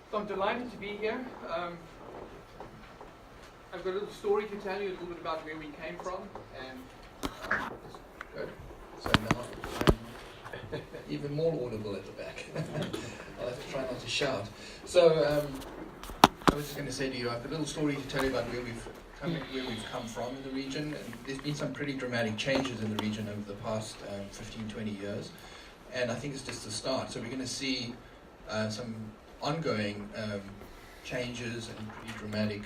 So I'm delighted to be here. I've got a little story to tell you, a little bit about where we came from. And good. So now I'm even more audible at the back. I'll have to try not to shout. So I was just going to say to you, I have a little story to tell you about where we've come from in the region. And there's been some pretty dramatic changes in the region over the past 15, 20 years. And I think it's just the start. So we're going to see some ongoing changes and pretty dramatic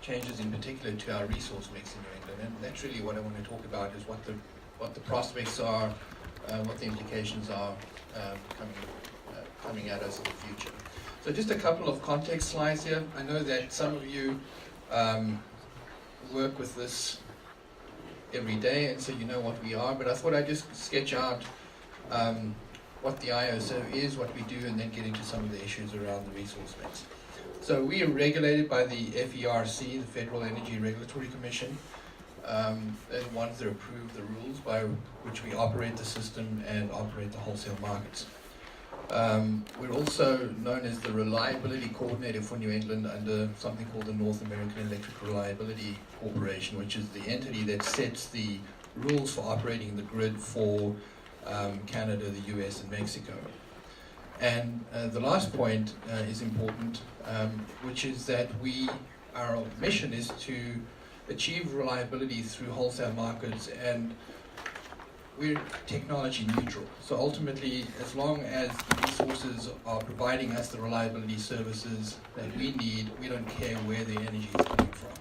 changes in particular to our resource mix in New England. And that's really what I want to talk about, is what the prospects are, what the implications are coming at us in the future. So just a couple of context slides here. I know that some of you work with this every day, and so you know what we are, but I thought I'd just sketch out what the ISO is, what we do, and then get into some of the issues around the resource mix. So we are regulated by the FERC, the Federal Energy Regulatory Commission. They're the ones that approve the rules by which we operate the system and operate the wholesale markets. We're also known as the Reliability Coordinator for New England under something called the North American Electric Reliability Corporation, which is the entity that sets the rules for operating the grid for Canada, the US, and Mexico. And the last point is important, which is that our mission is to achieve reliability through wholesale markets, and we're technology neutral. So ultimately, as long as the resources are providing us the reliability services that we need, we don't care where the energy is coming from.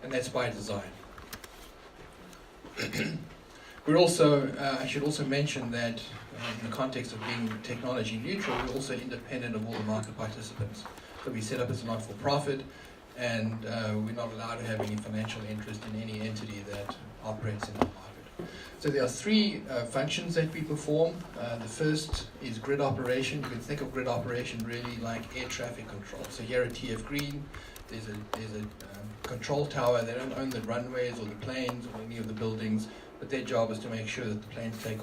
And that's by design. We're also, I should also mention that in the context of being technology neutral, we're also independent of all the market participants. So we set up as a not-for-profit, and we're not allowed to have any financial interest in any entity that operates in the market. So there are three functions that we perform. The first is grid operation. You can think of grid operation really like air traffic control. So here at TF Green, there's a control tower. They don't own the runways or the planes or any of the buildings, but their job is to make sure that the planes take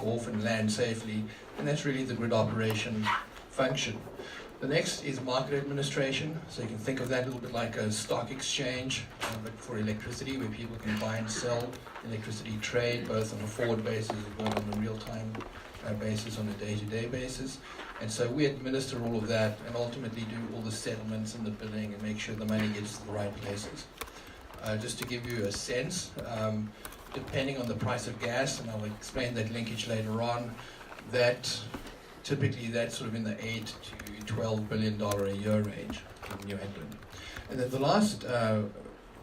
off and land safely, and that's really the grid operation function. The next is market administration, so you can think of that a little bit like a stock exchange, but for electricity, where people can buy and sell electricity trade, both on a forward basis as well on a real-time basis, on a day-to-day basis. And so we administer all of that and ultimately do all the settlements and the billing and make sure the money gets to the right places. Just to give you a sense, depending on the price of gas, and I'll explain that linkage later on, typically that's sort of in the $8 to $12 billion a year range in New England. And then the last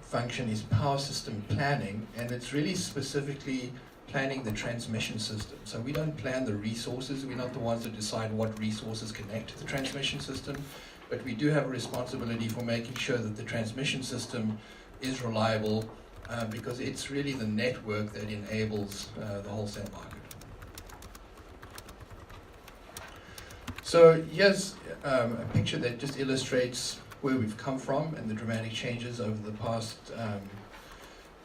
function is power system planning, and it's really specifically planning the transmission system. So we don't plan the resources, we're not the ones that decide what resources connect to the transmission system, but we do have a responsibility for making sure that the transmission system is reliable, because it's really the network that enables the wholesale market. So here's a picture that just illustrates where we've come from and the dramatic changes over the past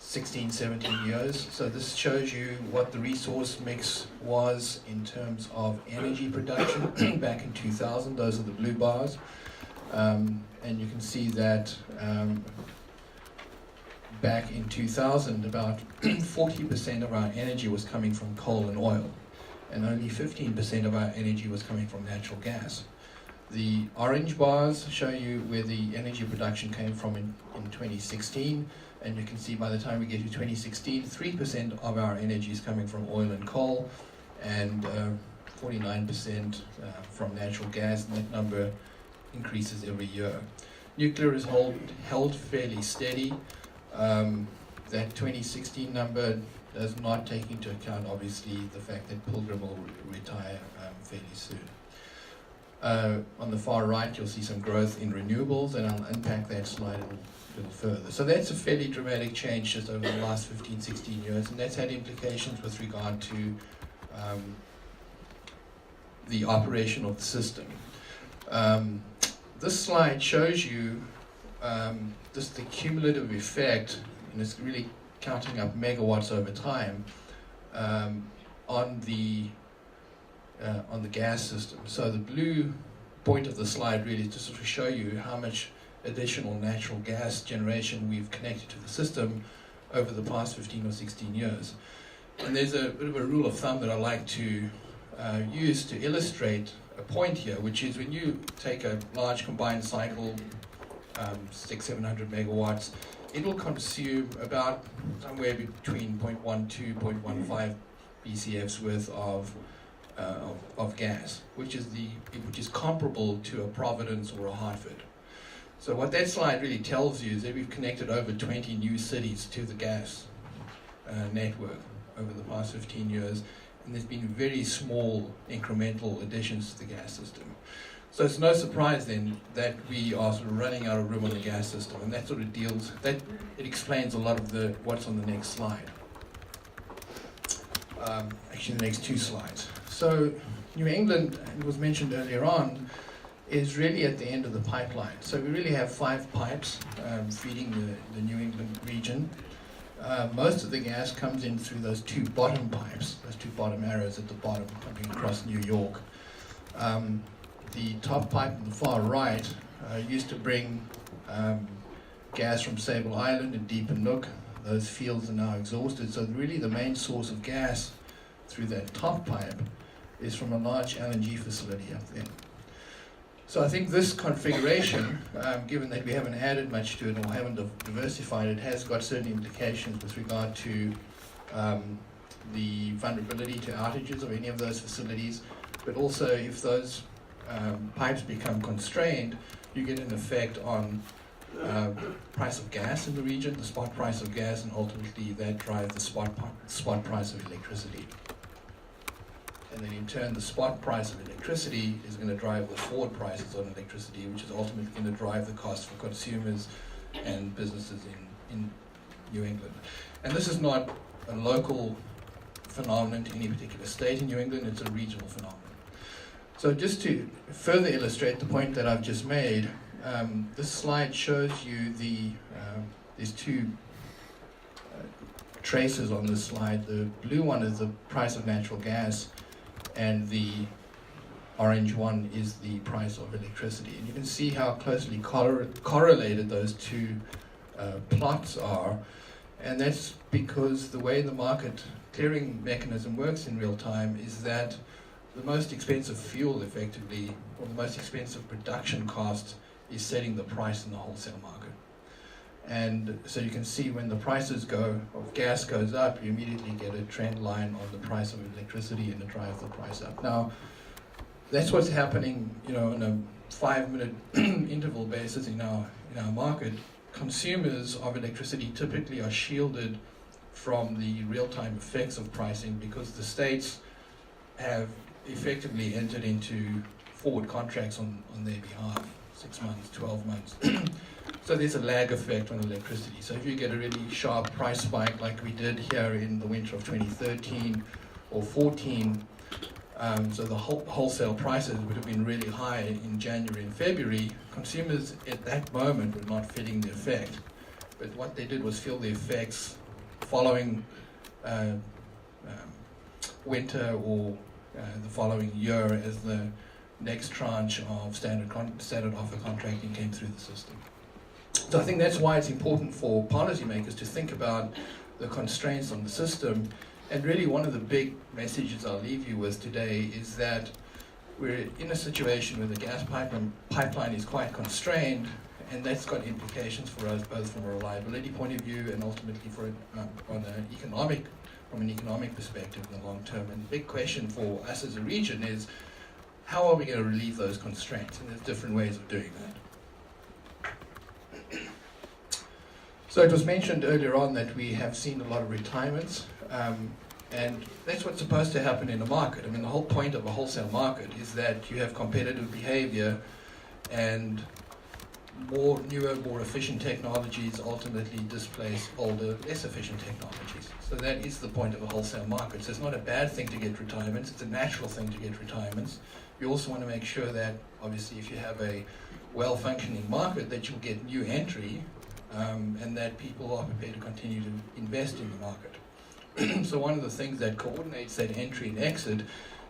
16, 17 years. So this shows you what the resource mix was in terms of energy production back in 2000. Those are the blue bars. And you can see that back in 2000, about 40% of our energy was coming from coal and oil, and only 15% of our energy was coming from natural gas. The orange bars show you where the energy production came from in 2016, and you can see by the time we get to 2016, 3% of our energy is coming from oil and coal, and 49% from natural gas, and that number increases every year. Nuclear is held fairly steady. That 2016 number does not take into account, obviously, the fact that Pilgrim will retire fairly soon. On the far right, you'll see some growth in renewables, and I'll unpack that slide a little further. So that's a fairly dramatic change just over the last 15, 16 years, and that's had implications with regard to the operation of the system. This slide shows you just the cumulative effect, and it's really counting up megawatts over time on the gas system. So the blue point of the slide really is to sort of show you how much additional natural gas generation we've connected to the system over the past 15 or 16 years. And there's a bit of a rule of thumb that I like to use to illustrate a point here, which is when you take a large combined cycle, 600-700 megawatts, it will consume about somewhere between 0.12, 0.15 BCFs worth of gas, which is comparable to a Providence or a Hartford. So what that slide really tells you is that we've connected over 20 new cities to the gas network over the past 15 years, and there's been very small incremental additions to the gas system. So it's no surprise then that we are sort of running out of room on the gas system, and that sort of it explains a lot of what's on the next slide. Actually the next two slides. So New England, it was mentioned earlier on, is really at the end of the pipeline. So we really have 5 pipes feeding the New England region. Most of the gas comes in through those 2 bottom pipes, those 2 bottom arrows at the bottom coming across New York. The top pipe on the far right used to bring gas from Sable Island and Deep and Nook. Those fields are now exhausted, so really the main source of gas through that top pipe is from a large LNG facility up there. So I think this configuration, given that we haven't added much to it or haven't diversified it, has got certain implications with regard to the vulnerability to outages of any of those facilities, but also if those pipes become constrained, you get an effect on price of gas in the region, the spot price of gas, and ultimately that drives the spot price of electricity. And then in turn, the spot price of electricity is going to drive the forward prices on electricity, which is ultimately going to drive the cost for consumers and businesses in New England. And this is not a local phenomenon to any particular state in New England, it's a regional phenomenon. So just to further illustrate the point that I've just made, this slide shows you there's 2 traces on this slide. The blue one is the price of natural gas, and the orange one is the price of electricity. And you can see how closely correlated those 2 plots are, and that's because the way the market clearing mechanism works in real time is that the most expensive fuel effectively, or the most expensive production cost, is setting the price in the wholesale market. And so you can see when the prices of gas goes up, you immediately get a trend line on the price of electricity, and it drives the price up. Now, that's what's happening, on a 5-minute interval basis in our market. Consumers of electricity typically are shielded from the real-time effects of pricing because the states have effectively entered into forward contracts on their behalf, 6 months, 12 months. So there's a lag effect on electricity. So if you get a really sharp price spike like we did here in the winter of 2013 or 14, so the wholesale prices would have been really high in January and February, consumers at that moment were not feeling the effect. But what they did was feel the effects following winter or the following year as the next tranche of standard offer contracting came through the system. So I think that's why it's important for policymakers to think about the constraints on the system. And really one of the big messages I'll leave you with today is that we're in a situation where the gas pipeline is quite constrained, and that's got implications for us both from a reliability point of view and ultimately from an economic perspective in the long term. And the big question for us as a region is, how are we going to relieve those constraints? And there's different ways of doing that. So it was mentioned earlier on that we have seen a lot of retirements, and that's what's supposed to happen in a market. I mean, the whole point of a wholesale market is that you have competitive behavior, and newer, more efficient technologies ultimately displace older, less efficient technologies. So that is the point of a wholesale market. So it's not a bad thing to get retirements, it's a natural thing to get retirements. You also want to make sure that, obviously, if you have a well-functioning market, that you'll get new entry, and that people are prepared to continue to invest in the market. So one of the things that coordinates that entry and exit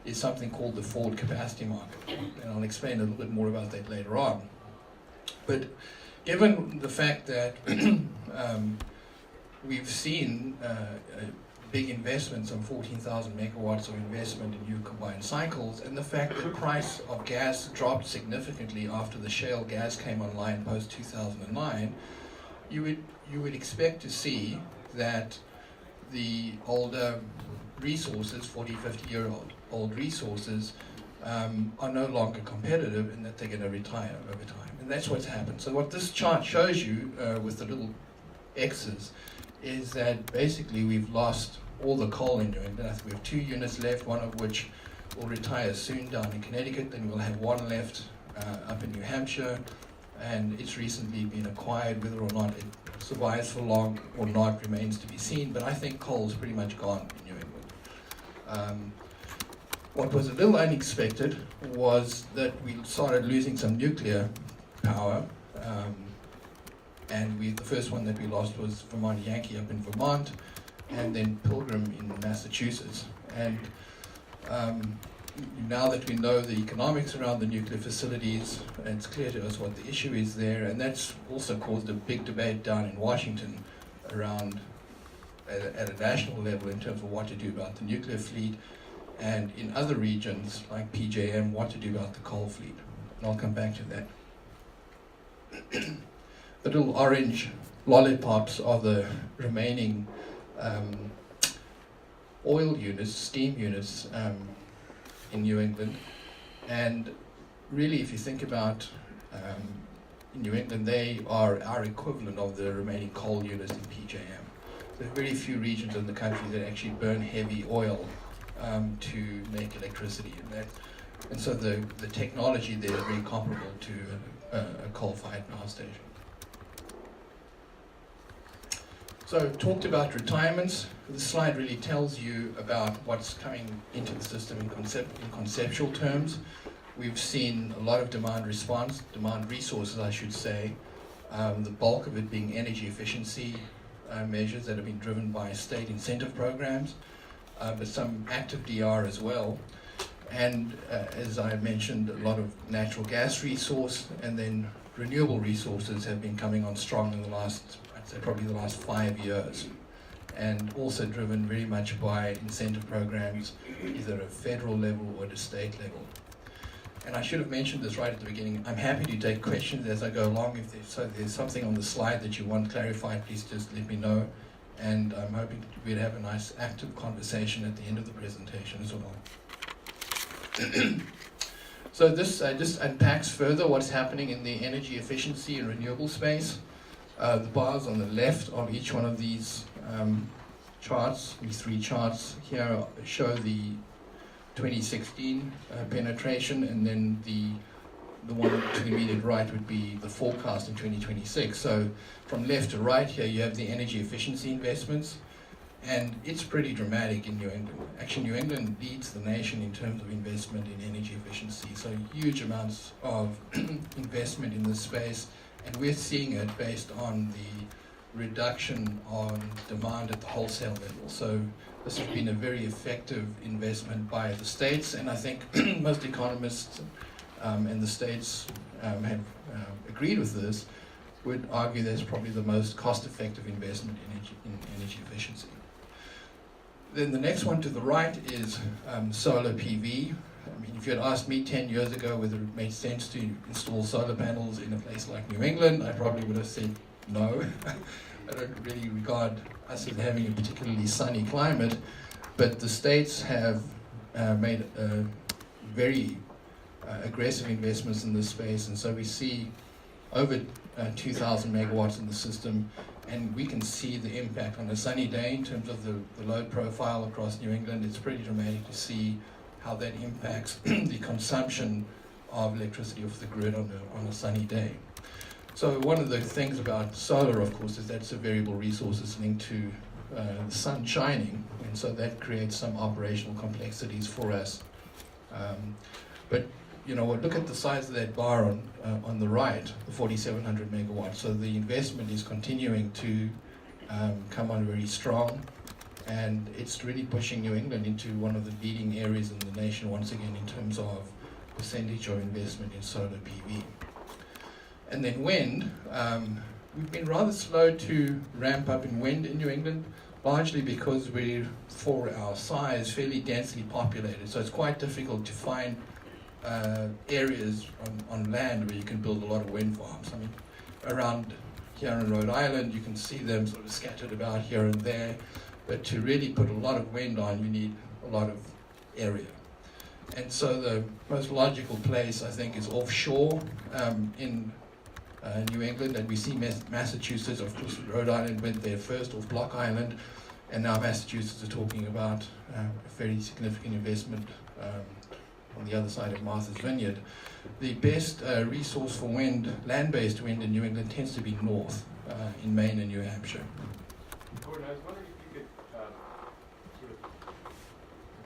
is something called the forward capacity market. And I'll explain a little bit more about that later on. But given the fact that we've seen big investments of 14,000 megawatts of investment in new combined cycles, and the fact that price of gas dropped significantly after the shale gas came online post 2009, you would expect to see that the older resources, 40, 50-year-old resources, are no longer competitive and that they're going to retire over time. And that's what's happened. So what this chart shows you with the little X's is that basically we've lost all the coal in New England. I think we have 2 units left, one of which will retire soon down in Connecticut. Then we'll have one left up in New Hampshire, and it's recently been acquired. Whether or not it survives for long or not remains to be seen, but I think coal's pretty much gone in New England. What was a little unexpected was that we started losing some nuclear power, and the first one that we lost was Vermont Yankee up in Vermont, and then Pilgrim in Massachusetts. And now that we know the economics around the nuclear facilities, it's clear to us what the issue is there, and that's also caused a big debate down in Washington around, at a national level, in terms of what to do about the nuclear fleet, and in other regions like PJM, what to do about the coal fleet. And I'll come back to that. The little orange lollipops are the remaining oil units, steam units in New England. And really, if you think about in New England, they are our equivalent of the remaining coal units in PJM. There are very few regions in the country that actually burn heavy oil to make electricity. And so the technology there is very comparable to a coal-fired power station. So talked about retirements. This slide really tells you about what's coming into the system in conceptual terms. We've seen a lot of demand resources, I should say. The bulk of it being energy efficiency measures that have been driven by state incentive programs, but some active DR as well. And as I mentioned, a lot of natural gas resource, and then renewable resources have been coming on strong in the last, I'd say probably the last 5 years, and also driven very much by incentive programs, either at a federal level or at a state level. And I should have mentioned this right at the beginning. I'm happy to take questions as I go along. If there's something on the slide that you want clarified, please just let me know. And I'm hoping we'd have a nice active conversation at the end of the presentation as well. So this just unpacks further what's happening in the energy efficiency and renewable space. The bars on the left of each one of these charts, these 3 charts here, show the 2016 penetration, and then the one to the immediate right would be the forecast in 2026. So from left to right here, you have the energy efficiency investments, and it's pretty dramatic in New England. Actually, New England leads the nation in terms of investment in energy efficiency, so huge amounts of investment in this space, and we're seeing it based on the reduction on demand at the wholesale level. So this has been a very effective investment by the states, and I think most economists and the states have agreed with this, would argue that's probably the most cost-effective investment in energy efficiency. Then the next one to the right is solar PV. I mean, if you had asked me 10 years ago whether it made sense to install solar panels in a place like New England, I probably would have said no. I don't really regard us as having a particularly sunny climate, but the states have made very aggressive investments in this space, and so we see over 2,000 megawatts in the system, and we can see the impact on a sunny day in terms of the load profile across New England. It's pretty dramatic to see how that impacts the consumption of electricity off the grid on a sunny day. So one of the things about solar, of course, is that's a variable resource that's linked to the sun shining, and so that creates some operational complexities for us. But you know, look at the size of that bar on the right, the 4,700 megawatts. So the investment is continuing to come on very strong, And it's really pushing New England into one of the leading areas in the nation once again in terms of percentage of investment in solar PV. And then wind, we've been rather slow to ramp up in wind in New England, largely because we're, for our size, fairly densely populated. So it's quite difficult to find areas on land where you can build a lot of wind farms. I mean, around here in Rhode Island, you can see them sort of scattered about here and there. But to really put a lot of wind on, you need a lot of area. And so the most logical place, I think, is offshore in New England. And we see Massachusetts, of course, Rhode Island went there first, off Block Island. And now Massachusetts are talking about a very significant investment on the other side of Martha's Vineyard. The best resource for wind, land-based wind in New England, tends to be north, in Maine and New Hampshire. Gordon, I was wondering if you could sort of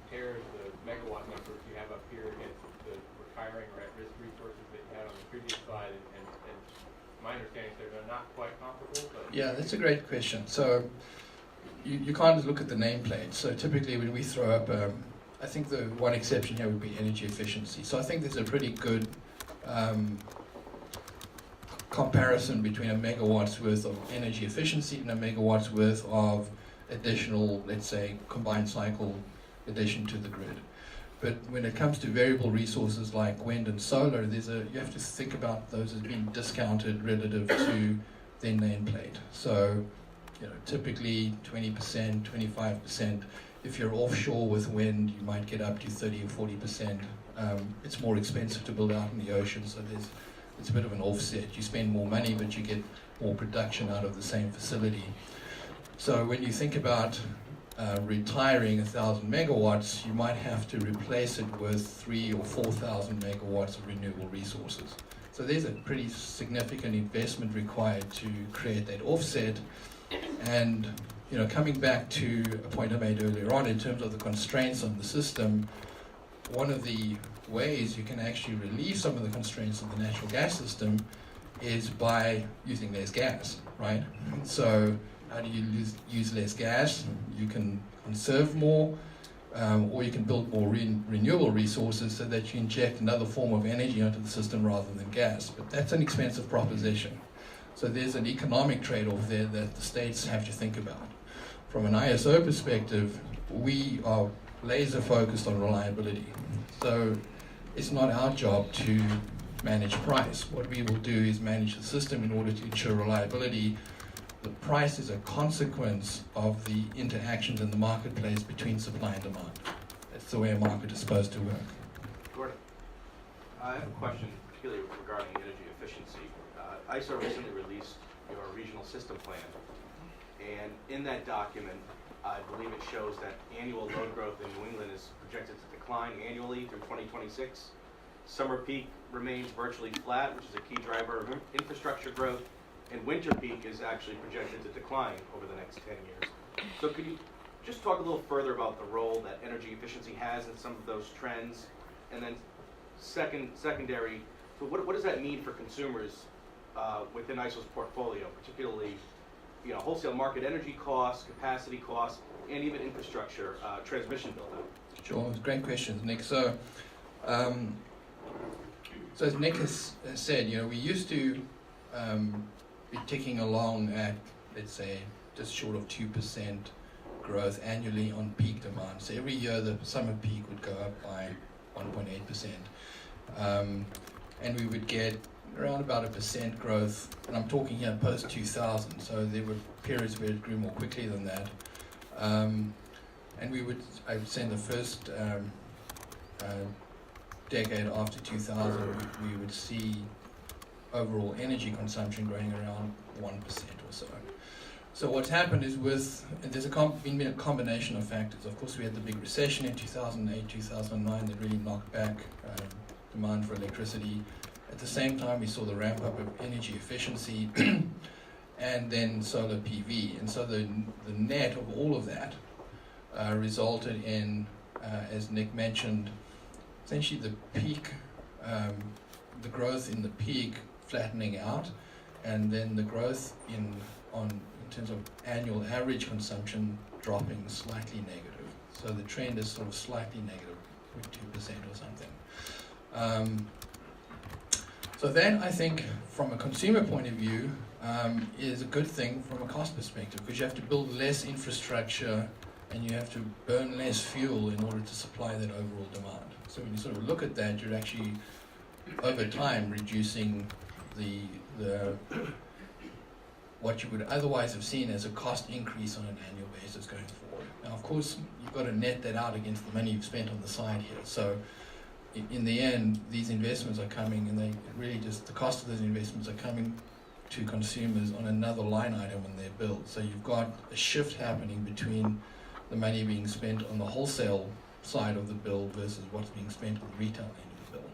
compare the megawatt numbers you have up here against the retiring or at-risk resources that you had on the previous slide, and my understanding is they're not quite comparable. But yeah, that's a great question. So you can't look at the nameplate. So typically when we throw up, I think the one exception here would be energy efficiency. So I think there's a pretty good comparison between a megawatt's worth of energy efficiency and a megawatt's worth of additional, let's say, combined cycle addition to the grid. But when it comes to variable resources like wind and solar, you have to think about those as being discounted relative to their nameplate. So, typically 20%, 25%. If you're offshore with wind, you might get up to 30 or 40%. It's more expensive to build out in the ocean, so it's a bit of an offset. You spend more money, but you get more production out of the same facility. So when you think about retiring 1,000 megawatts, you might have to replace it with 3,000 or 4,000 megawatts of renewable resources. So there's a pretty significant investment required to create that offset. And coming back to a point I made earlier on in terms of the constraints on the system, one of the ways you can actually relieve some of the constraints of the natural gas system is by using less gas, right? So how do you use less gas? You can conserve more, or you can build more renewable resources so that you inject another form of energy onto the system rather than gas. But that's an expensive proposition. So there's an economic trade-off there that the states have to think about. From an ISO perspective, we are laser focused on reliability. So it's not our job to manage price. What we will do is manage the system in order to ensure reliability. The price is a consequence of the interactions in the marketplace between supply and demand. That's the way a market is supposed to work. Gordon, I have a question, particularly regarding energy efficiency. ISO recently released your regional system plan, and in that document, I believe it shows that annual load growth in New England is projected to decline annually through 2026. Summer peak remains virtually flat, which is a key driver of infrastructure growth, and winter peak is actually projected to decline over the next 10 years. So could you just talk a little further about the role that energy efficiency has in some of those trends? And then secondary, so what does that mean for consumers within ISO's portfolio, particularly wholesale market energy costs, capacity costs, and even infrastructure transmission build-out? Sure, great questions, Nick. So as Nick has said, we used to be ticking along at, let's say, just short of 2% growth annually on peak demand. So every year the summer peak would go up by 1.8%. And we would get around about 1% growth, and I'm talking here post-2000, so there were periods where it grew more quickly than that. And I would say in the first decade after 2000, we would see overall energy consumption growing around 1% or so. So what's happened is there's been a combination of factors. Of course, we had the big recession in 2008, 2009 that really knocked back demand for electricity. At the same time, we saw the ramp up of energy efficiency and then solar PV. And so the net of all of that resulted in, as Nick mentioned, essentially the peak, the growth in the peak flattening out, and then the growth in terms of annual average consumption dropping slightly negative. So the trend is sort of slightly negative, 2% or something. So that, I think, from a consumer point of view, is a good thing from a cost perspective, because you have to build less infrastructure and you have to burn less fuel in order to supply that overall demand. So when you sort of look at that, you're actually, over time, reducing the what you would otherwise have seen as a cost increase on an annual basis going forward. Now, of course, you've got to net that out against the money you've spent on the side here. So in the end, these investments are coming, and they really just, the cost of those investments are coming to consumers on another line item in their bill. So you've got a shift happening between the money being spent on the wholesale side of the bill versus what's being spent on the retail end of the bill.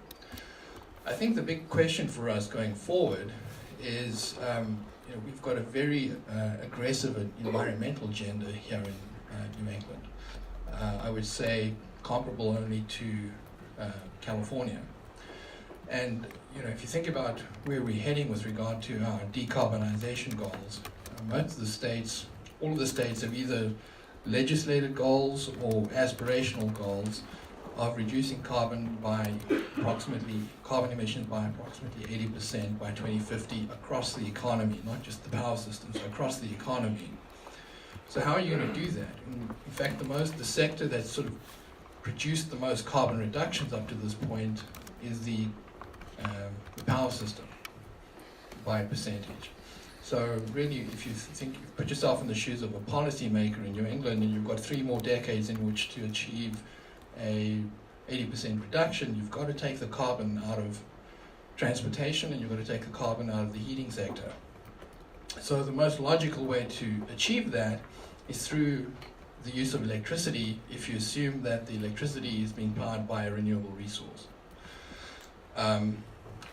I think the big question for us going forward is, we've got a very aggressive environmental agenda here in New England. I would say comparable only to California. And if you think about where we're heading with regard to our decarbonization goals, most of the states, all of the states have either legislated goals or aspirational goals of reducing carbon emissions by approximately 80% by 2050 across the economy, not just the power systems, across the economy. So how are you going to do that? In fact, the sector that's sort of produced the most carbon reductions up to this point is the power system by a percentage. So really, if you put yourself in the shoes of a policymaker in New England, and you've got 3 more decades in which to achieve a 80% reduction, you've got to take the carbon out of transportation and you've got to take the carbon out of the heating sector. So the most logical way to achieve that is through the use of electricity, if you assume that the electricity is being powered by a renewable resource.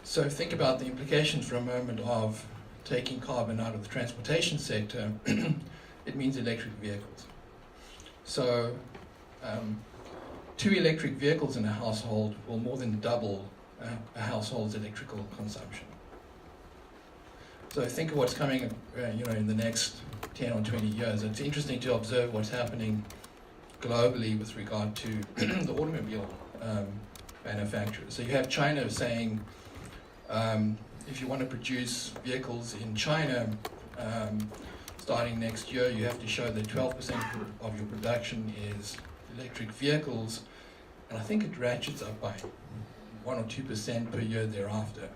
So think about the implications for a moment of taking carbon out of the transportation sector. It means electric vehicles. So 2 electric vehicles in a household will more than double a household's electrical consumption. So think of what's coming, in the next 10 or 20 years. It's interesting to observe what's happening globally with regard to the automobile manufacturers. So you have China saying, if you want to produce vehicles in China, starting next year, you have to show that 12% of your production is electric vehicles, and I think it ratchets up by 1 or 2% per year thereafter.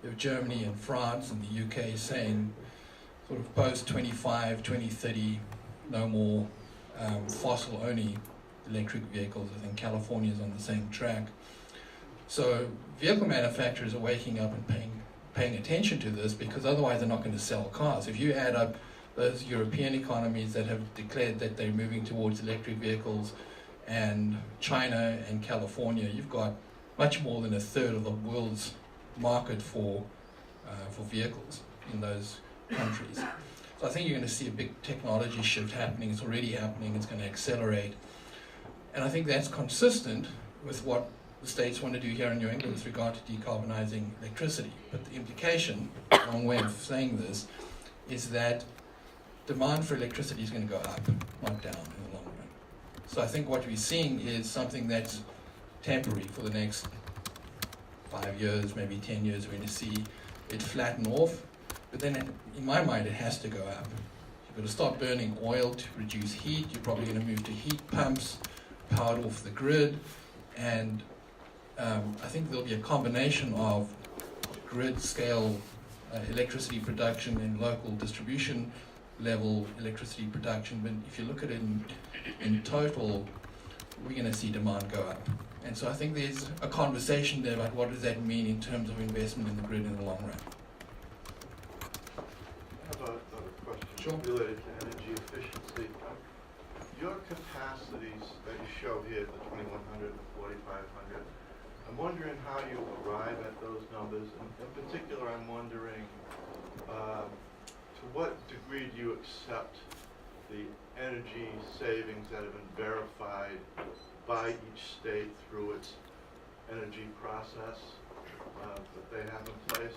You have Germany and France and the UK saying sort of post-25, 2030, no more fossil-only electric vehicles. I think California is on the same track. So vehicle manufacturers are waking up and paying attention to this, because otherwise they're not going to sell cars. If you add up those European economies that have declared that they're moving towards electric vehicles, and China and California, you've got much more than 1/3 of the world's market for vehicles in those countries. So I think you're going to see a big technology shift happening. It's already happening. It's going to accelerate. And I think that's consistent with what the states want to do here in New England with regard to decarbonizing electricity. But the implication, a long way of saying this, is that demand for electricity is going to go up, not down in the long run. So I think what we're seeing is something that's temporary for the next 5 years, maybe 10 years. We're going to see it flatten off, but then in my mind it has to go up. You've got to stop burning oil to produce heat. You're probably going to move to heat pumps, powered off the grid, and I think there'll be a combination of grid scale electricity production and local distribution level electricity production. But if you look at it in total, we're going to see demand go up. And so I think there's a conversation there about what does that mean in terms of investment in the grid in the long run. I have a question Sure. related to energy efficiency. Your capacities that you show here, the 2100 and 4500, I'm wondering how you arrive at those numbers. And in particular, I'm wondering to what degree do you accept the energy savings that have been verified by each state through its energy process that they have in place,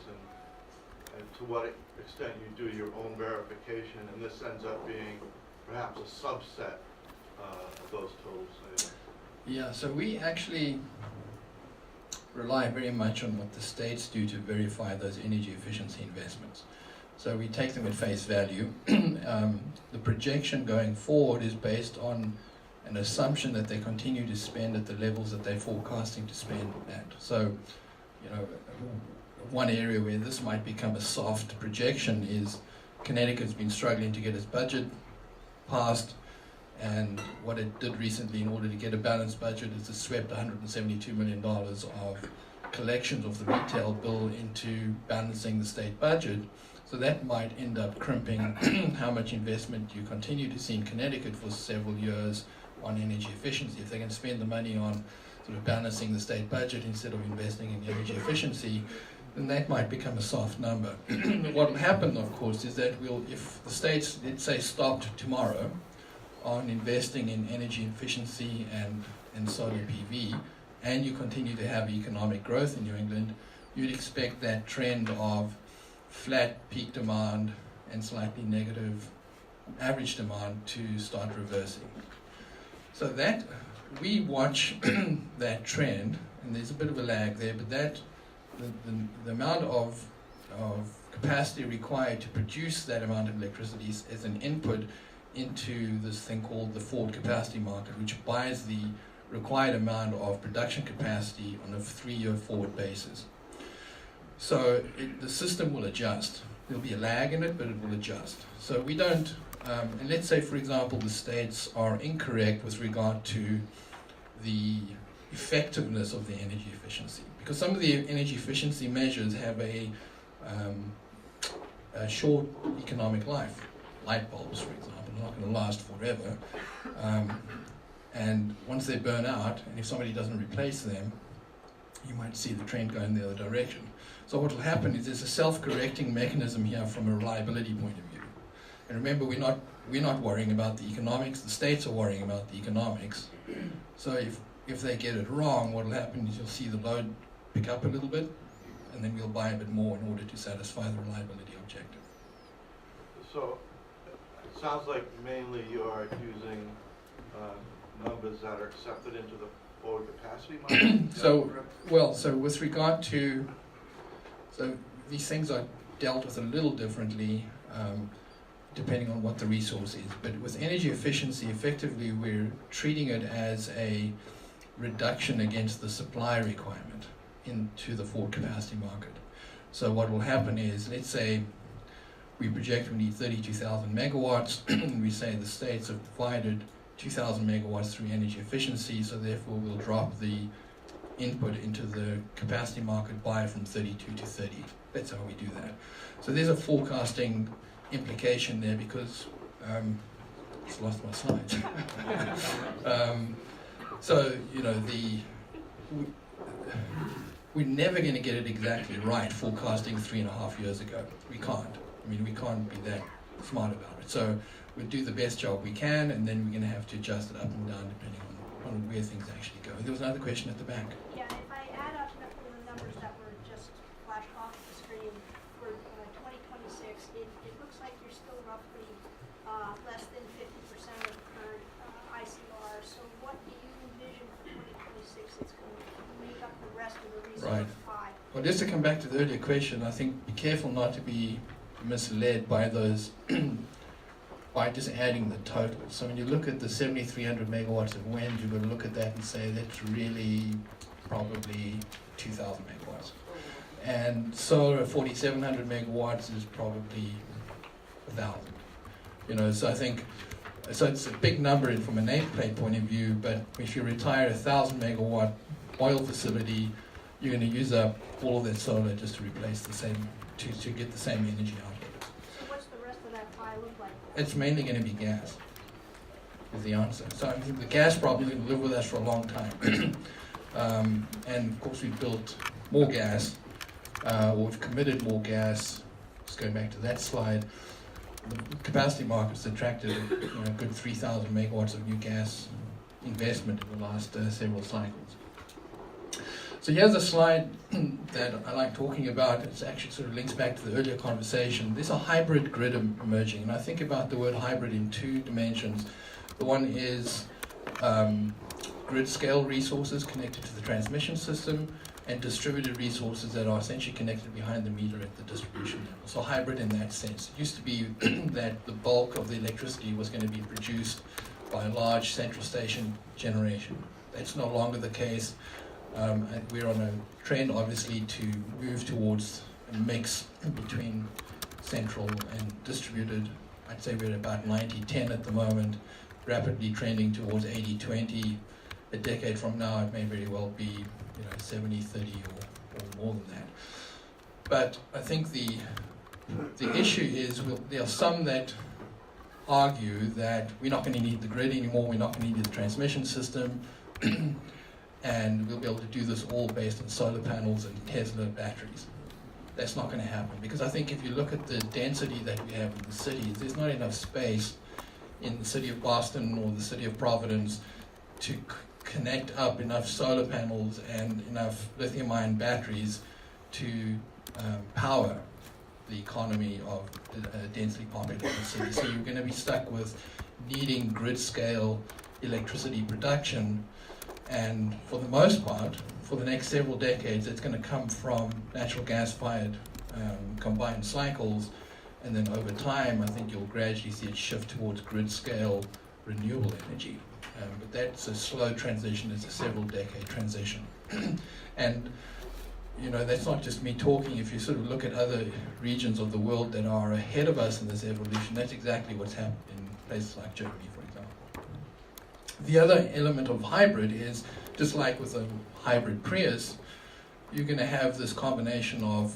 and to what extent you do your own verification, and this ends up being perhaps a subset of those total savings? Yeah, so we actually rely very much on what the states do to verify those energy efficiency investments. So we take them at face value. The projection going forward is based on an assumption that they continue to spend at the levels that they're forecasting to spend at. So, you know, one area where this might become a soft projection is Connecticut's been struggling to get its budget passed, and what it did recently in order to get a balanced budget is it swept $172 million of collections of the retail bill into balancing the state budget. So that might end up crimping how much investment you continue to see in Connecticut for several years on energy efficiency. If they can spend the money on sort of balancing the state budget instead of investing in energy efficiency, then that might become a soft number. What will happen, of course, is that if the states, let's say, stopped tomorrow on investing in energy efficiency and solar PV, and you continue to have economic growth in New England, you'd expect that trend of flat peak demand and slightly negative average demand to start reversing. So that we watch that trend, and there's a bit of a lag there, but that the amount of capacity required to produce that amount of electricity is an input into this thing called the forward capacity market, which buys the required amount of production capacity on a 3-year forward basis. So the system will adjust. There'll be a lag in it, but it will adjust. So we don't, and let's say, for example, the states are incorrect with regard to the effectiveness of the energy efficiency, because some of the energy efficiency measures have a short economic life. Light bulbs, for example, are not going to last forever. And once they burn out, and if somebody doesn't replace them, you might see the trend go in the other direction. So what will happen is there's a self-correcting mechanism here from a reliability point of view. And remember, we're not worrying about the economics. The states are worrying about the economics. So if they get it wrong, what will happen is you'll see the load pick up a little bit, and then we'll buy a bit more in order to satisfy the reliability objective. So it sounds like mainly you are using numbers that are accepted into the forward capacity market? So with regard to, so these things are dealt with a little differently depending on what the resource is. But with energy efficiency, effectively we're treating it as a reduction against the supply requirement into the forward capacity market. So what will happen is, let's say we project we need 32,000 megawatts, and we say the states have provided 2,000 megawatts through energy efficiency, so therefore we'll drop the input into the capacity market by from 32 to 30. That's how we do that. So there's a forecasting implication there, because just lost my slides. So, you know, we're never going to get it exactly right forecasting 3.5 years ago. We can't. I mean, we can't be that smart about it. So we'll do the best job we can, and then we're going to have to adjust it up and down depending on where things actually go. There was another question at the back. Yeah, if I add up the numbers that were just flashed off the screen for 2026, it looks like you're still roughly less than 50% of the current ICR. So what do you envision for 2026 that's going to make up the rest of the resource pie? Well, just to come back to the earlier question, I think be careful not to be misled by those by just adding the total. So when you look at the 7,300 megawatts of wind, you've got to look at that and say that's really probably 2,000 megawatts. And solar at 4,700 megawatts is probably 1,000. You know, so I think, so it's a big number from a nameplate point of view, but if you retire a 1,000 megawatt oil facility, you're going to use up all of that solar just to replace the same, to get the same energy output. So what's the rest of that pie look like? It's mainly going to be gas, is the answer. So I think the gas problem is going to live with us for a long time. And of course we've built more gas, or we've committed more gas. Just going back to that slide, the capacity market's attracted a good 3,000 megawatts of new gas investment in the last several cycles. So here's a slide that I like talking about. It actually sort of links back to the earlier conversation. There's a hybrid grid emerging, and I think about the word hybrid in two dimensions. The one is grid scale resources connected to the transmission system, and distributed resources that are essentially connected behind the meter at the distribution level. So hybrid in that sense. It used to be that the bulk of the electricity was going to be produced by large central station generation. That's no longer the case. And we're on a trend, obviously, to move towards a mix between central and distributed. I'd say we're about 90-10 at the moment, rapidly trending towards 80-20. A decade from now, it may very well be 70-30 or more than that. But I think the issue is there are some that argue that we're not going to need the grid anymore, we're not going to need the transmission system, and we'll be able to do this all based on solar panels and Tesla batteries. That's not going to happen, because I think if you look at the density that we have in the cities, there's not enough space in the city of Boston or the city of Providence to connect up enough solar panels and enough lithium-ion batteries to power the economy of a densely populated city. So you're going to be stuck with needing grid-scale electricity production, and for the most part, for the next several decades, it's going to come from natural gas-fired combined cycles, and then over time, I think you'll gradually see it shift towards grid-scale renewable energy. But that's a slow transition, it's a several decade transition. And that's not just me talking. If you sort of look at other regions of the world that are ahead of us in this evolution, that's exactly what's happened in places like Germany, for example. The other element of hybrid is, just like with a hybrid Prius, you're going to have this combination of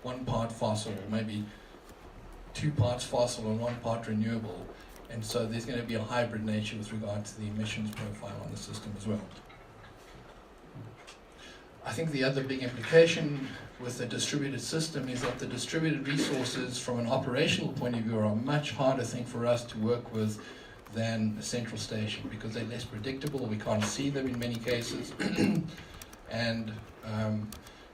1 part fossil, maybe 2 parts fossil and 1 part renewable. And so there's going to be a hybrid nature with regard to the emissions profile on the system as well. I think the other big implication with the distributed system is that the distributed resources from an operational point of view are a much harder thing for us to work with than a central station, because they're less predictable, we can't see them in many cases. And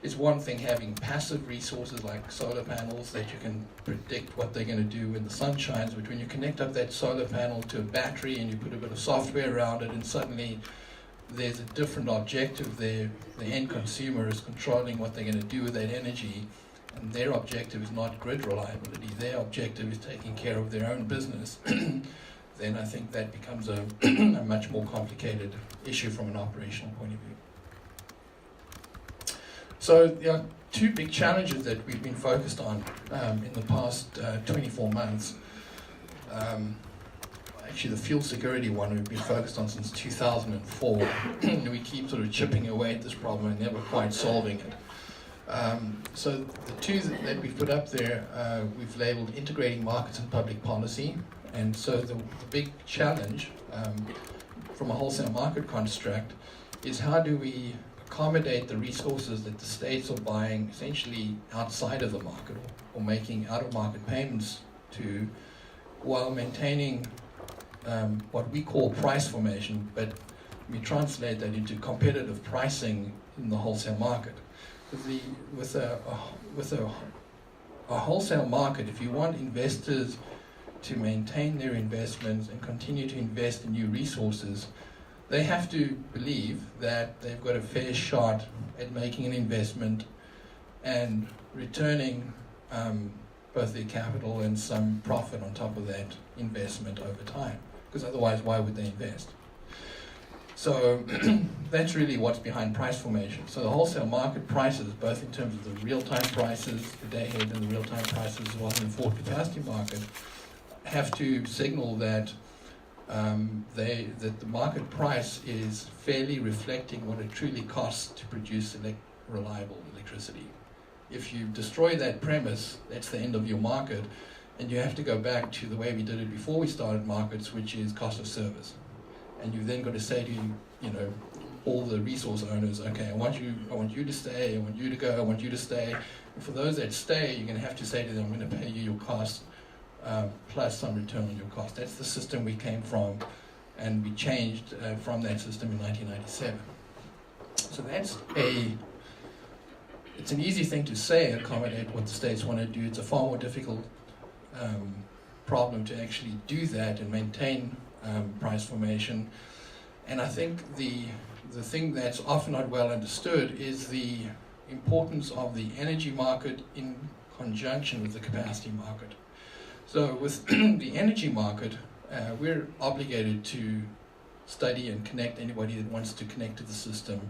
it's one thing having passive resources like solar panels that you can predict what they're going to do when the sun shines, but when you connect up that solar panel to a battery and you put a bit of software around it, and suddenly there's a different objective there. The end consumer is controlling what they're going to do with that energy, and their objective is not grid reliability, their objective is taking care of their own business. Then I think that becomes a much more complicated issue from an operational point of view. So there are 2 big challenges that we've been focused on in the past 24 months. Actually, the fuel security one we've been focused on since 2004. We keep sort of chipping away at this problem and never quite solving it. So the 2 that we've put up there, we've labeled integrating markets and public policy. And so the big challenge from a wholesale market construct is, how do we accommodate the resources that the states are buying essentially outside of the market, or making out-of-market payments to, while maintaining what we call price formation, but we translate that into competitive pricing in the wholesale market. With a wholesale market, if you want investors to maintain their investments and continue to invest in new resources, they have to believe that they've got a fair shot at making an investment and returning both their capital and some profit on top of that investment over time. Because otherwise, why would they invest? So that's really what's behind price formation. So the wholesale market prices, both in terms of the real-time prices, the day-ahead and the real-time prices, as well as in the forward capacity market, have to signal that that the market price is fairly reflecting what it truly costs to produce reliable electricity. If you destroy that premise, that's the end of your market, and you have to go back to the way we did it before we started markets, which is cost of service. And you've then got to say to all the resource owners, okay, I want you to stay, I want you to go, I want you to stay. And for those that stay, you're going to have to say to them, I'm going to pay you your cost plus some return on your cost. That's the system we came from, and we changed from that system in 1997. So it's an easy thing to say, accommodate what the states want to do. It's a far more difficult problem to actually do that and maintain price formation. And I think the thing that's often not well understood is the importance of the energy market in conjunction with the capacity market. So with the energy market, we're obligated to study and connect anybody that wants to connect to the system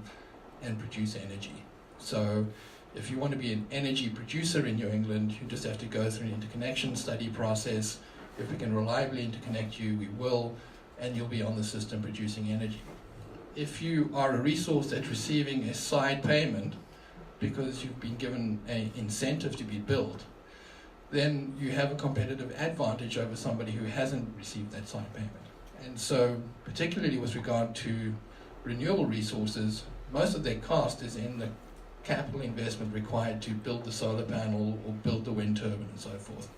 and produce energy. So if you want to be an energy producer in New England, you just have to go through an interconnection study process. If we can reliably interconnect you, we will, and you'll be on the system producing energy. If you are a resource that's receiving a side payment because you've been given an incentive to be built, then you have a competitive advantage over somebody who hasn't received that side payment. And so, particularly with regard to renewable resources, most of their cost is in the capital investment required to build the solar panel or build the wind turbine and so forth.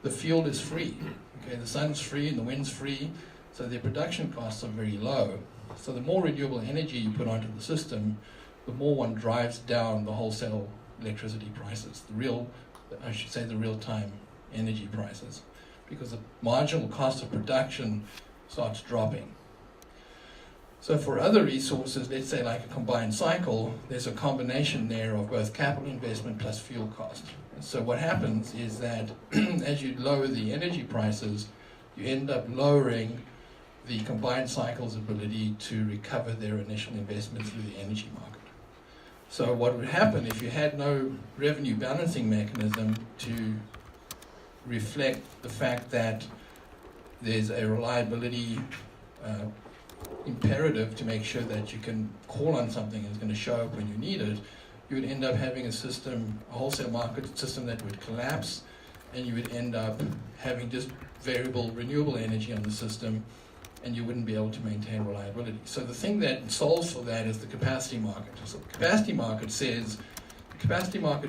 The fuel is free. Okay, the sun's free and the wind's free, so their production costs are very low. So the more renewable energy you put onto the system, the more one drives down the wholesale electricity prices, the real-time energy prices, because the marginal cost of production starts dropping. So for other resources, let's say like a combined cycle, there's a combination there of both capital investment plus fuel cost. And so what happens is that as you lower the energy prices, you end up lowering the combined cycle's ability to recover their initial investment through the energy market. So what would happen if you had no revenue balancing mechanism to reflect the fact that there's a reliability imperative to make sure that you can call on something that's going to show up when you need it, you would end up having a system, a wholesale market system that would collapse, and you would end up having just variable renewable energy on the system, and you wouldn't be able to maintain reliability. So the thing that solves for that is the capacity market. So the capacity market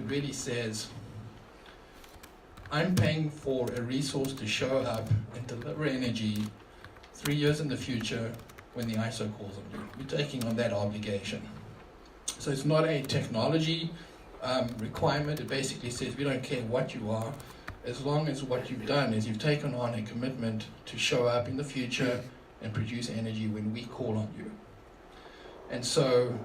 really says, I'm paying for a resource to show up and deliver energy 3 years in the future when the ISO calls on you. You're taking on that obligation. So it's not a technology requirement. It basically says we don't care what you are, as long as what you've done is you've taken on a commitment to show up in the future and produce energy when we call on you. And so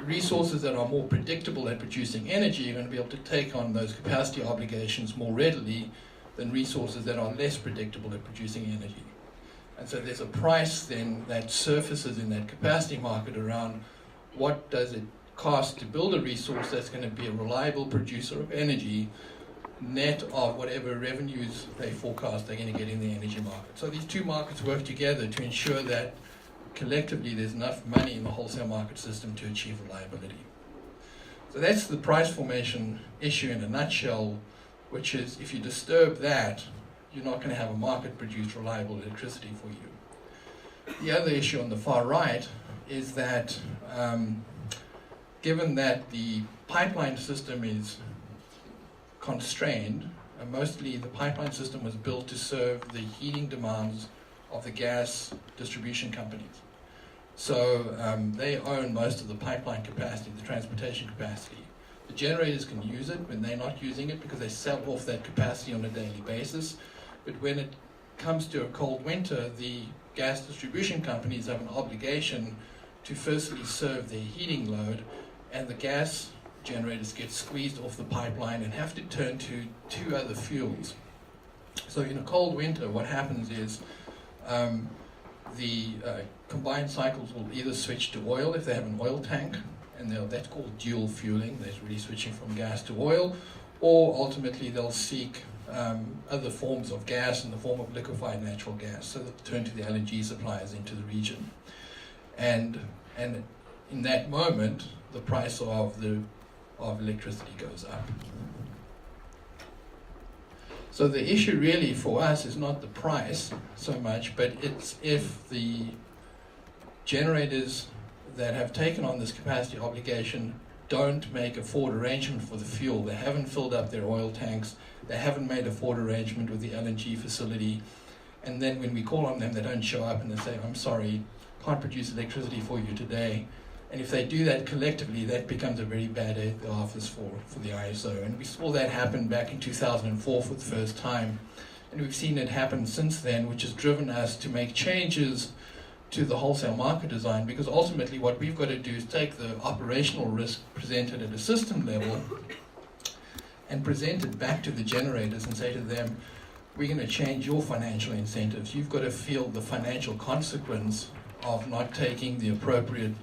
resources that are more predictable at producing energy are going to be able to take on those capacity obligations more readily than resources that are less predictable at producing energy. And so there's a price then that surfaces in that capacity market around what does it cost to build a resource that's going to be a reliable producer of energy, net of whatever revenues they forecast they're going to get in the energy market. So these two markets work together to ensure that collectively there's enough money in the wholesale market system to achieve reliability. So that's the price formation issue in a nutshell, which is if you disturb that, you're not going to have a market-produced reliable electricity for you. The other issue on the far right is that given that the pipeline system is constrained, and mostly the pipeline system was built to serve the heating demands of the gas distribution companies. So they own most of the pipeline capacity, the transportation capacity. The generators can use it when they're not using it because they sell off that capacity on a daily basis. But when it comes to a cold winter, the gas distribution companies have an obligation to firstly serve their heating load, and the gas generators get squeezed off the pipeline and have to turn to two other fuels. So in a cold winter, what happens is the combined cycles will either switch to oil if they have an oil tank, and that's called dual fueling, that's really switching from gas to oil, or ultimately they'll seek other forms of gas in the form of liquefied natural gas, so they'll turn to the LNG suppliers into the region. And in that moment, the price of electricity goes up. So the issue really for us is not the price so much, but it's if the generators that have taken on this capacity obligation don't make a forward arrangement for the fuel. They haven't filled up their oil tanks, they haven't made a forward arrangement with the LNG facility, and then when we call on them, they don't show up and they say, I'm sorry, can't produce electricity for you today. And if they do that collectively, that becomes a very bad day at the office for the ISO. And we saw that happen back in 2004 for the first time. And we've seen it happen since then, which has driven us to make changes to the wholesale market design, because ultimately what we've got to do is take the operational risk presented at a system level and present it back to the generators and say to them, we're going to change your financial incentives. You've got to feel the financial consequence of not taking the appropriate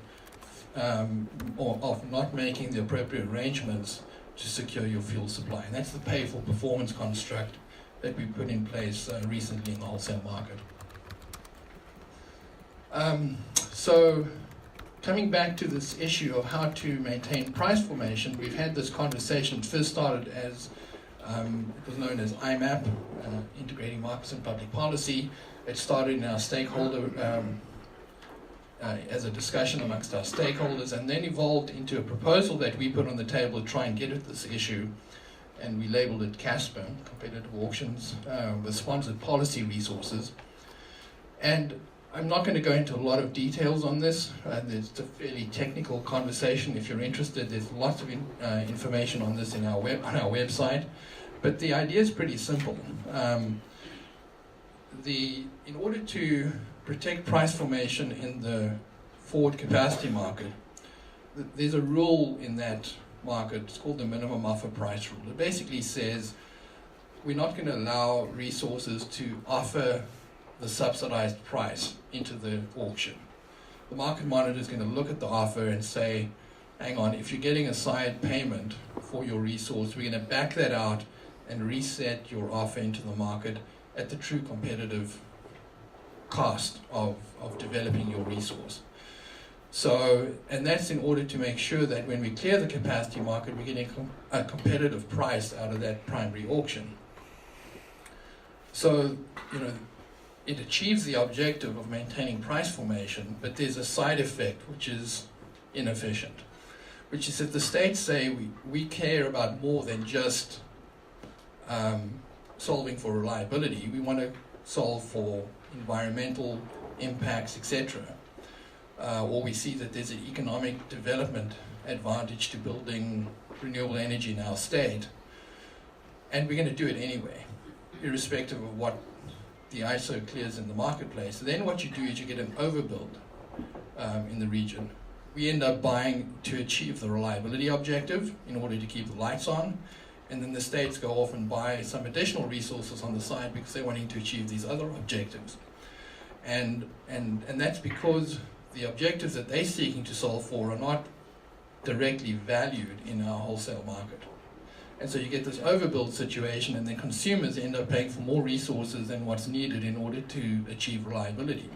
or of not making the appropriate arrangements to secure your fuel supply. And that's the pay for performance construct that we put in place recently in the wholesale market. So coming back to this issue of how to maintain price formation, we've had this conversation. It first started as it was known as IMAP, Integrating Markets and Public Policy. It started in our stakeholder as a discussion amongst our stakeholders, and then evolved into a proposal that we put on the table to try and get at this issue, and we labeled it CASPER, Competitive Auctions with Sponsored Policy Resources. And I'm not going to go into a lot of details on this. It's a fairly technical conversation. If you're interested, there's lots of information on this on our website. But the idea is pretty simple. In order to protect price formation in the forward capacity market, there's a rule in that market. It's called the minimum offer price rule. It basically says we're not going to allow resources to offer the subsidized price into the auction. The market monitor is going to look at the offer and say, hang on, if you're getting a side payment for your resource, we're going to back that out and reset your offer into the market at the true competitive cost of developing your resource. So, and that's in order to make sure that when we clear the capacity market, we're getting a competitive price out of that primary auction. So, it achieves the objective of maintaining price formation, but there's a side effect which is inefficient, which is that the states say we care about more than just solving for reliability. We want to solve for environmental impacts, etc. Or we see that there's an economic development advantage to building renewable energy in our state, and we're going to do it anyway, irrespective of what the ISO clears in the marketplace. Then what you do is you get an overbuild in the region. We end up buying to achieve the reliability objective in order to keep the lights on, and then the states go off and buy some additional resources on the side because they're wanting to achieve these other objectives. And that's because the objectives that they're seeking to solve for are not directly valued in our wholesale market. And so you get this overbuild situation, and then consumers end up paying for more resources than what's needed in order to achieve reliability.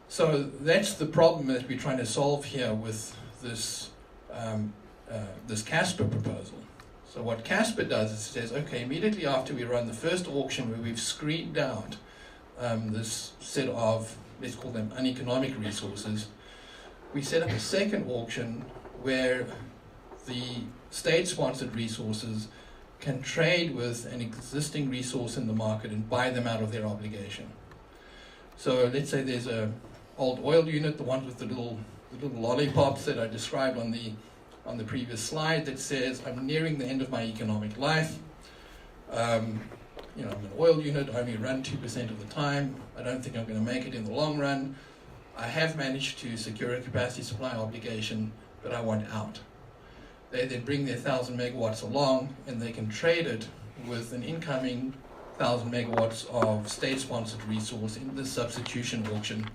So that's the problem that we're trying to solve here with this this CASPER proposal. So what CASPER does is it says, okay, immediately after we run the first auction where we've screened out this set of, let's call them uneconomic resources, we set up a second auction where the state-sponsored resources can trade with an existing resource in the market and buy them out of their obligation. So let's say there's a old oil unit, the ones with the little lollipops that I described on the previous slide, that says I'm nearing the end of my economic life. I'm an oil unit, I only run 2% of the time. I don't think I'm going to make it in the long run. I have managed to secure a capacity supply obligation, but I want out. They then bring their 1,000 megawatts along, and they can trade it with an incoming 1,000 megawatts of state-sponsored resource in the substitution auction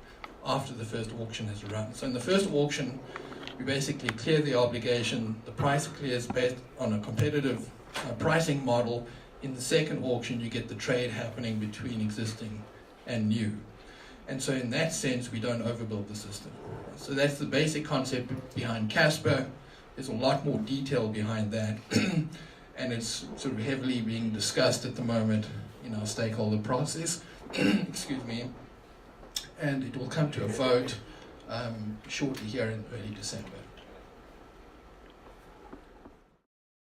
after the first auction has run. So in the first auction, we basically clear the obligation, the price clears based on a competitive pricing model. In the second auction, you get the trade happening between existing and new. And so in that sense, we don't overbuild the system. So that's the basic concept behind CASPER. There's a lot more detail behind that, and it's sort of heavily being discussed at the moment in our stakeholder process, excuse me, and it will come to a vote shortly here in early December.